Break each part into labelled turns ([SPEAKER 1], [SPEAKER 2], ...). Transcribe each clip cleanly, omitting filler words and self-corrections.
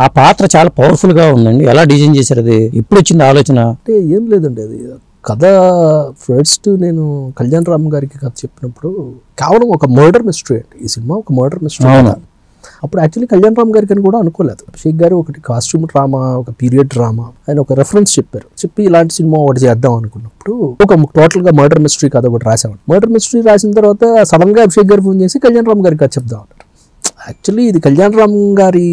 [SPEAKER 1] ఆ పాత్ర చాలా పవర్ఫుల్ గా ఉందండి. ఎలా డిజైన్ చేశారు? అది ఎప్పుడు వచ్చింది ఆలోచన?
[SPEAKER 2] అంటే ఏం లేదండి, అది కథ ఫస్ట్ నేను కళ్యాణ్ రామ్ గారికి కథ చెప్పినప్పుడు కేవలం ఒక మర్డర్ మిస్టరీ అండి. ఈ సినిమా ఒక మర్డర్ మిస్టరీ. అప్పుడు యాక్చువల్లీ కళ్యాణ్ రామ్ గారికి అని కూడా అనుకోలేదు. అభిషేక్ గారు ఒకటి కాస్ట్యూమ్ డ్రామా, ఒక పీరియడ్ డ్రామా, ఆయన ఒక రెఫరెన్స్ చెప్పారు. చెప్పి ఇలాంటి సినిమా ఒకటి చేద్దాం అనుకున్నప్పుడు ఒక టోటల్ గా మర్డర్ మిస్టరీ కథ ఒకటి రాసాను. మర్డర్ మిస్టరీ రాసిన తర్వాత సడన్ గా అభిషేక్ గారు ఫోన్ చేసి కళ్యాణ్ రామ్ గారికి కథ చెప్దాం అన్నారు. యాక్చువల్లీ ఇది కళ్యాణ్ రామ్ గారి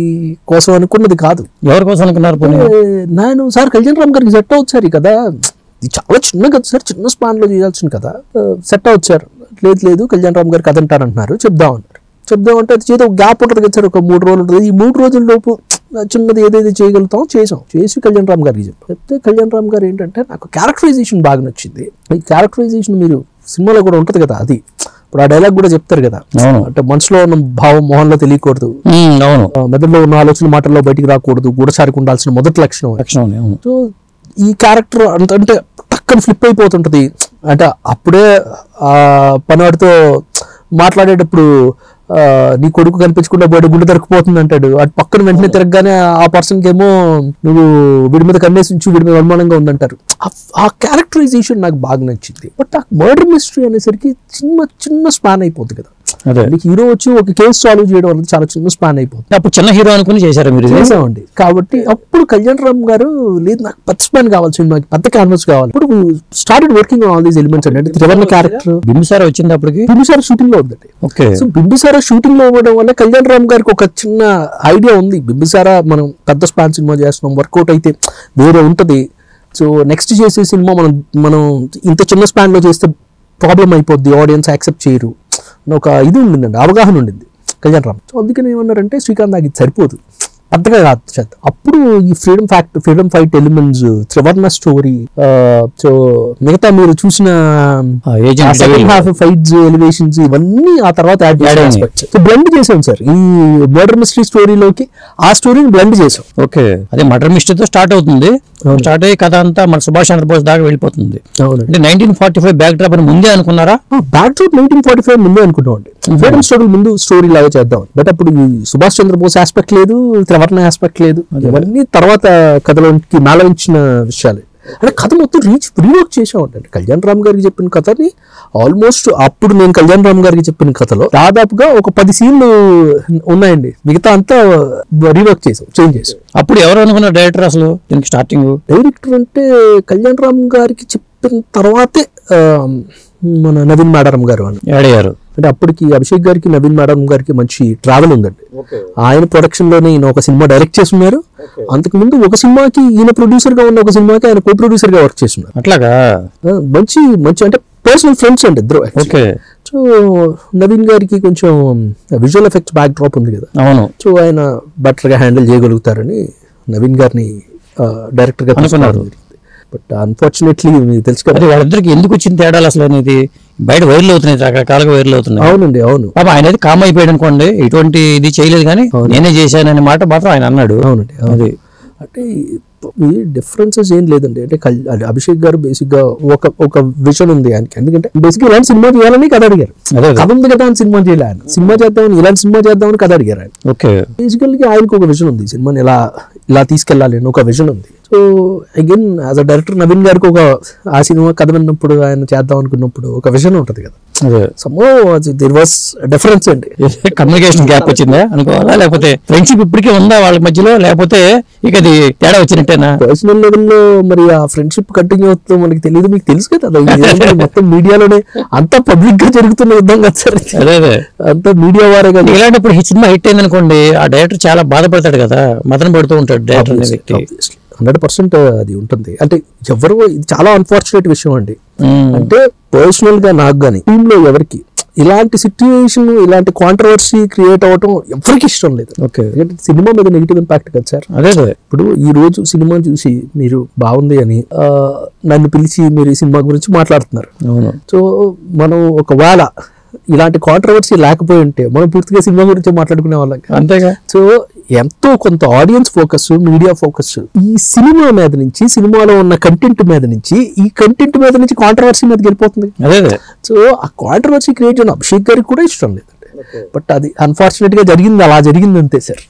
[SPEAKER 2] కోసం అనుకున్నది కాదు.
[SPEAKER 1] ఎవరి కోసం అనుకున్నారు?
[SPEAKER 2] నేను సార్ కళ్యాణ్ రామ్ గారికి సెట్ అవుతుంది సార్, ఈ కదా ఇది చాలా చిన్న కథ సార్, చిన్న స్పాన్ లో చేయాల్సిన కదా, సెట్ అవుతుంది సార్. లేదు కళ్యాణ్ రామ్ గారు కథ అంటారంటున్నారు, చెప్దామన్నారు. చెప్దామంటే అది చేతి ఒక గ్యాప్ ఉంటుంది కదా సార్, ఒక 3 రోజులు ఉంటుంది. ఈ 3 రోజుల లోపు చిన్నది ఏదైతే చేయగలుగుతామో చేసి కళ్యాణ్ రామ్ గారికి చెప్తే కళ్యాణ్ రామ్ గారు ఏంటంటే నాకు క్యారెక్టరైజేషన్ బాగా నచ్చింది. ఈ క్యారెక్టరైజేషన్ మీరు సినిమాలో కూడా ఉంటుంది కదా, అది ఇప్పుడు ఆ డైలాగ్ కూడా చెప్తారు కదా, అంటే మనసులో ఉన్న భావం మొహంలో తెలియకూడదు, మెదడులో ఉన్న ఆలోచన మాటల్లో బయటికి రాకూడదు, గూఢచారికి ఉండాల్సిన మొదటి లక్షణం. సో ఈ క్యారెక్టర్ అంటే టక్కని ఫ్లిప్ అయిపోతుంటది. అంటే అప్పుడే ఆ పనివాడితో మాట్లాడేటప్పుడు నీ కొడుకు కనిపించకుండా బయట గుండె దొరికిపోతుంది అంటాడు. అటు పక్కన వెంటనే తిరగగానే ఆ పర్సన్కి ఏమో నువ్వు వీడి మీద కన్నేసి ఉంచు, వీడి మీద అనుమానంగా ఉందంటారు. ఆ క్యారెక్టరైజేషన్ నాకు బాగా నచ్చింది. బట్ ఆ మర్డర్ మిస్టరీ అనేసరికి చిన్న స్పాన్ అయిపోతుంది కదా. హీరో వచ్చి ఒక కేసు సాల్వ్ చేయడం వల్ల చాలా చిన్న స్పాన్ అయిపోతుంది.
[SPEAKER 1] అప్పుడు చిన్న హీరో అనుకుని చేశారు మీరు?
[SPEAKER 2] చేసామండి. కాబట్టి అప్పుడు కళ్యాణ్ రామ్ గారు లేదు నాకు పెద్ద స్పాన్ కావాలి, సినిమాకి పెద్ద క్యాన్వాస్ కావాలి. ఇప్పుడు started working on all these elements అండి. త్రివర్ణ క్యారెక్టర్
[SPEAKER 1] బింబిసారా వచ్చింది, అప్పటికి
[SPEAKER 2] బింబిసారా షూటింగ్ లో ఉందండి. సో బింబిసారా షూటింగ్ లో ఇవ్వడం వల్ల కళ్యాణ్ రామ్ గారికి ఒక చిన్న ఐడియా ఉంది, బింబిసారా మనం పెద్ద స్పాన్ సినిమా చేస్తున్నాం, వర్కౌట్ అయితే వేరే ఉంటది. సో నెక్స్ట్ చేసే సినిమా మనం ఇంత చిన్న స్పాన్ లో చేస్తే ప్రాబ్లం అయిపోద్ది, ఆడియన్స్ యాక్సెప్ట్ చేయరు, ఒక ఇది ఉండిందండి, అవగాహన ఉండింది కళ్యాణ్ రామ్. సో అందుకని ఏమన్నారంటే శ్రీకాంత్ నాకు ఇది సరిపోదు, పెద్దగా కాదు. అప్పుడు ఈ ఫ్రీడమ్ ఫైట్ ఎలిమెంట్స్, త్రివర్ణ స్టోరీ, సో మిగతా మీరు చూసిన సెకండ్ హాఫ్ ఫైట్స్, ఎలివేషన్స్ ఇవన్నీ ఆ తర్వాత బ్లెండ్ చేసాం సార్. ఈ మర్డర్ మిస్టరీ స్టోరీలోకి ఆ స్టోరీని బ్లెండ్ చేసాం.
[SPEAKER 1] ఓకే, అదే మర్డర్ మిస్టరీతో స్టార్ట్ అవుతుంది. స్టార్ట్ అయ్యే కథ అంతా మన సుభాష్ చంద్రబోస్ దాకా వెళ్ళిపోతుంది. అంటే 1945 బ్యాక్ డ్రాప్ అని ముందే అనుకున్నారా?
[SPEAKER 2] బ్యాక్ డ్రాప్ 1945 ముందే అనుకున్నాం అండి. ఫ్రీడమ్ స్టోరీ ముందు స్టోరీ లాగా చేద్దాం. బట్ అప్పుడు సుభాష్ చంద్రబోస్ ఆస్పెక్ట్ లేదు, త్రివర్ణ ఆస్పెక్ట్ లేదు, ఇవన్నీ తర్వాత కథలోకి మేళవించిన విషయాలు. అంటే కథ మొత్తం రీవర్క్ చేసామంటే కళ్యాణ్ రామ్ గారికి చెప్పిన కథని ఆల్మోస్ట్ అప్పుడు నేను కళ్యాణ్ రామ్ గారికి చెప్పిన కథలో దాదాపుగా ఒక 10 సీన్లు ఉన్నాయండి, మిగతా అంతా రీవర్క్ చేసాం, చేంజ్ చేసాం.
[SPEAKER 1] అప్పుడు ఎవరు అనుకున్నారు డైరెక్టర్? అసలు దీనికి స్టార్టింగ్
[SPEAKER 2] డైరెక్టర్ అంటే కళ్యాణ్ రామ్ గారికి చెప్పిన తర్వాతే మన నవీన్ మేడారం గారు
[SPEAKER 1] అయ్యారు.
[SPEAKER 2] అంటే అప్పటికి అభిషేక్ గారికి నవీన్ మేడారం గారికి మంచి ట్రావెల్ ఉందండి. ఆయన ప్రొడక్షన్ లోనే ఈయన ఒక సినిమా డైరెక్ట్ చేస్తున్నారు. అంతకుముందు ఒక సినిమాకి ఈయన ప్రొడ్యూసర్ గా ఉన్న ఒక సినిమాకి ఆయన కో ప్రొడ్యూసర్ గా వర్క్ చేస్తున్నారు.
[SPEAKER 1] అట్లాగా
[SPEAKER 2] మంచి అంటే పర్సనల్ ఫ్రెండ్స్ అండి ఇద్దరు. సో నవీన్ గారికి కొంచెం విజువల్ ఎఫెక్ట్స్ బ్యాక్ డ్రాప్ ఉంది కదా,
[SPEAKER 1] అవును.
[SPEAKER 2] సో ఆయన బెటర్ గా హ్యాండిల్ చేయగలుగుతారని నవీన్ గారిని డైరెక్టర్ గా తీసుకున్నారు. బట్ అన్ఫార్చునేట్లీ తెలుసు కదా
[SPEAKER 1] వాళ్ళిద్దరికి ఎందుకు వచ్చిన తేడాలు అసలు అనేది బయట వైరల్ అవుతున్నాయి, రకరకాలుగా వైరల్ అవుతున్నాయి.
[SPEAKER 2] అవునండి, అవును.
[SPEAKER 1] ఆయన అయితే కామ్ అయిపోయాడు అనుకోండి, ఎటువంటి ఇది చేయలేదు కానీ నేనే చేశాననే మాట మాత్రం ఆయన అన్నాడు.
[SPEAKER 2] అవునండి, అది అంటే ఈ డిఫరెన్సెస్ ఏం లేదండి. అంటే అభిషేక్ గారు బేసిక్ గా ఒక విజన్ ఉంది ఆయనకి. ఎందుకంటే బేసిక్ ఇలాంటి సినిమా చేయాలని కథ అడిగారు, కథ ఉంది కదా అని సినిమా చేయాలి, ఆయన సినిమా చేద్దామని ఇలాంటి సినిమా చేద్దామని కథ అడిగారు ఆయన.
[SPEAKER 1] ఓకే,
[SPEAKER 2] బేసికల్ గా ఆయనకు ఒక విజన్ ఉంది, సినిమాని ఇలా తీసుకెళ్ళాలి అని ఒక విజన్ ఉంది. So again as a director Naveen గారికి ఆ సినిమా కథ విన్నప్పుడు ఆయన చేద్దాం అనుకున్నప్పుడు ఒక విజన్ ఉంటుంది కదా. దేర్ వాస్ డిఫరెన్స్ అండి.
[SPEAKER 1] కమ్యూనికేషన్ గ్యాప్ వచ్చిందా అనుకోవాలా, లేకపోతే ఫ్రెండ్షిప్ ఇప్పటికే ఉందా వాళ్ళ మధ్యలో, లేకపోతే ఇక అది తేడా వచ్చినట్టేనా?
[SPEAKER 2] పర్సనల్ లెవెల్లో మరి ఆ ఫ్రెండ్షిప్ కంటిన్యూ అవుతుందో మనకి తెలియదు, మీకు తెలుసు కదా. మొత్తం మీడియాలోనే అంతా పబ్లిక్ గా జరుగుతున్న యుద్ధం కదా సార్, అంతా మీడియా వారే కదా.
[SPEAKER 1] ఇలాంటప్పుడు ఈ సినిమా హిట్ అయింది అనుకోండి, ఆ డైరెక్టర్ చాలా బాధపడతాడు కదా, మదన పడుతూ ఉంటాడు డైరెక్టర్ అనే వ్యక్తి.
[SPEAKER 2] 100% అది ఉంటుంది. అంటే ఎవరు, ఇది చాలా అన్ఫార్చునేట్ విషయం అండి. అంటే పర్సనల్ గా నాకు గానీ టీమ్ లో ఎవరికి ఇలాంటి సిచ్యువేషన్, ఇలాంటి కాంట్రవర్సీ క్రియేట్ అవ్వటం ఎవరికి ఇష్టం లేదు. సినిమా మీద నెగిటివ్ ఇంపాక్ట్ కదా సార్.
[SPEAKER 1] అదే
[SPEAKER 2] ఇప్పుడు ఈ రోజు సినిమా చూసి మీరు బాగుంది అని నన్ను పిలిచి మీరు ఈ సినిమా గురించి మాట్లాడుతున్నారు. సో మనం ఒకవేళ ఇలాంటి కాంట్రవర్సీ లేకపోయి ఉంటే మనం పూర్తిగా సినిమా గురించి మాట్లాడుకునే వాళ్ళం,
[SPEAKER 1] అంతేగా.
[SPEAKER 2] సో ఎంతో కొంత ఆడియన్స్ ఫోకస్, మీడియా ఫోకస్ ఈ సినిమా మీద నుంచి, సినిమాలో ఉన్న కంటెంట్ మీద నుంచి, ఈ కంటెంట్ మీద నుంచి కాంట్రవర్సీ మీదకి వెళ్ళిపోతుంది. సో ఆ కాంట్రవర్సీ క్రియేట్ చేయడం అభిషేక్ గారికి కూడా ఇష్టం లేదండి. బట్ అది అన్ఫార్చునేట్ గా జరిగింది, అలా జరిగింది అంతే సార్.